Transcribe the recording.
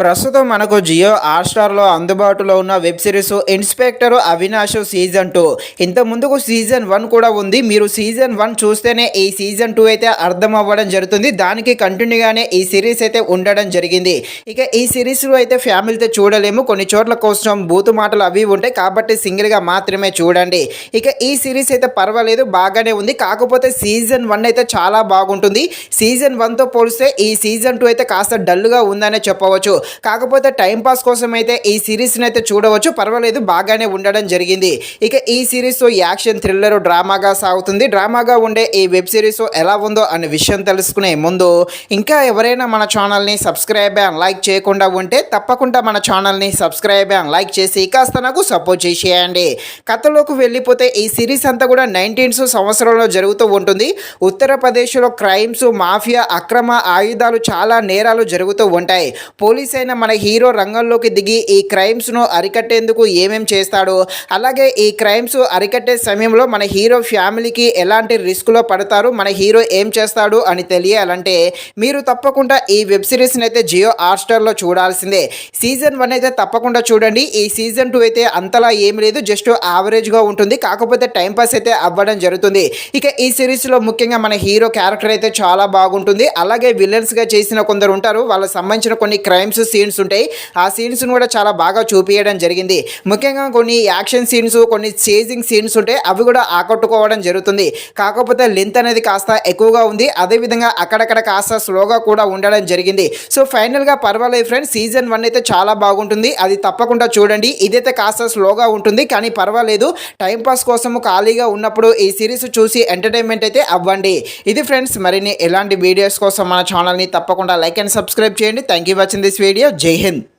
ప్రస్తుతం మనకు జియో హాట్‌స్టార్‌లో అందుబాటులో ఉన్న web series 'inspector Avinash' season 2. ఇంత ముందుకు సీజన్ 1 కూడా ఉంది. మీరు సీజన్ 1 చూస్తేనే ఈ సీజన్ 2 అయితే అర్థం అవ్వడం జరుగుతుంది. దానికి కంటిన్యూగానే ఈ సిరీస్ అయితే ఉండడం జరిగింది. ఇక ఈ సిరీస్‌లో అయితే ఫ్యామిలీతో చూడలేము. కొన్ని చోట్ల కోసం బూతు మాటలు అవి ఉంటాయి. కాబట్టి సింగిల్‌గా మాత్రమే చూడండి. ఇక ఈ సిరీస్ అయితే పర్వాలేదు, బాగానే ఉంది. కాకపోతే సీజన్ 1 అయితే చాలా బాగుంటుంది. సీజన్ 1తో పోలిస్తే ఈ సీజన్ 2 అయితే కాస్త డల్‌గా ఉందనే చెప్పవచ్చు. కాకపోతే టైంపాస్ కోసం అయితే ఈ సిరీస్ని అయితే చూడవచ్చు, పర్వాలేదు, బాగానే ఉండడం జరిగింది. ఇక ఈ సిరీస్ యాక్షన్ థ్రిల్లర్ డ్రామాగా సాగుతుంది. డ్రామాగా ఉండే ఈ వెబ్ సిరీస్ ఎలా ఉందో అనే విషయం తెలుసుకునే ముందు ఇంకా ఎవరైనా మన ఛానల్ని సబ్స్క్రైబ్ అండ్ లైక్ చేయకుండా ఉంటే తప్పకుండా మన ఛానల్ని సబ్స్క్రైబ్ అండ్ లైక్ చేసి కాస్త నాకు సపోర్ట్ చేసేయండి. కథలోకి వెళ్ళిపోతే ఈ సిరీస్ అంతా కూడా 19th సంవత్సరంలో జరుగుతూ ఉంటుంది. ఉత్తరప్రదేశ్లో క్రైమ్స్, మాఫియా, అక్రమ ఆయుధాలు, చాలా నేరాలు జరుగుతూ ఉంటాయి. పోలీస్ అయిన మన హీరో రంగంలోకి దిగి ఈ క్రైమ్స్ను అరికట్టేందుకు ఏమేం చేస్తాడు, అలాగే ఈ క్రైమ్స్ అరికట్టే సమయంలో మన హీరో ఫ్యామిలీకి ఎలాంటి రిస్క్లో పడతారు, మన హీరో ఏం చేస్తాడు అని తెలియాలంటే మీరు తప్పకుండా ఈ వెబ్ సిరీస్ని అయితే జియో హాట్‌స్టార్‌లో చూడాల్సిందే. సీజన్ 1 అయితే తప్పకుండా చూడండి. ఈ సీజన్ 2 అయితే అంతలా ఏం లేదు, జస్ట్ యావరేజ్గా ఉంటుంది. కాకపోతే టైంపాస్ అయితే అవ్వడం జరుగుతుంది. ఇక ఈ సిరీస్లో ముఖ్యంగా మన హీరో క్యారెక్టర్ అయితే చాలా బాగుంటుంది. అలాగే విలన్స్గా చేసిన కొందరు ఉంటారు, వాళ్ళకి సంబంధించిన కొన్ని క్రైమ్స్ సీన్స్ ఉంటాయి. ఆ సీన్స్ను కూడా చాలా బాగా చూపించడం జరిగింది. ముఖ్యంగా కొన్ని యాక్షన్ సీన్స్, కొన్ని చేజింగ్ సీన్స్ ఉంటాయి, అవి కూడా ఆకట్టుకోవడం జరుగుతుంది. కాకపోతే లెంత్ అనేది కాస్త ఎక్కువగా ఉంది. అదేవిధంగా అక్కడక్కడ కాస్త స్లోగా కూడా ఉండడం జరిగింది. సో ఫైనల్గా పర్వాలేదు ఫ్రెండ్స్, సీజన్ 1 అయితే చాలా బాగుంటుంది, అది తప్పకుండా చూడండి. ఇదైతే కాస్త స్లోగా ఉంటుంది కానీ పర్వాలేదు. టైంపాస్ కోసము ఖాళీగా ఉన్నప్పుడు ఈ సిరీస్ చూసి ఎంటర్టైన్మెంట్ అయితే అవ్వండి. ఇది ఫ్రెండ్స్, మరిన్ని ఎలాంటి వీడియోస్ కోసం మన ఛానల్ని తప్పకుండా లైక్ అండ్ సబ్స్క్రైబ్ చేయండి. Thank you watching this video. జై హింద్.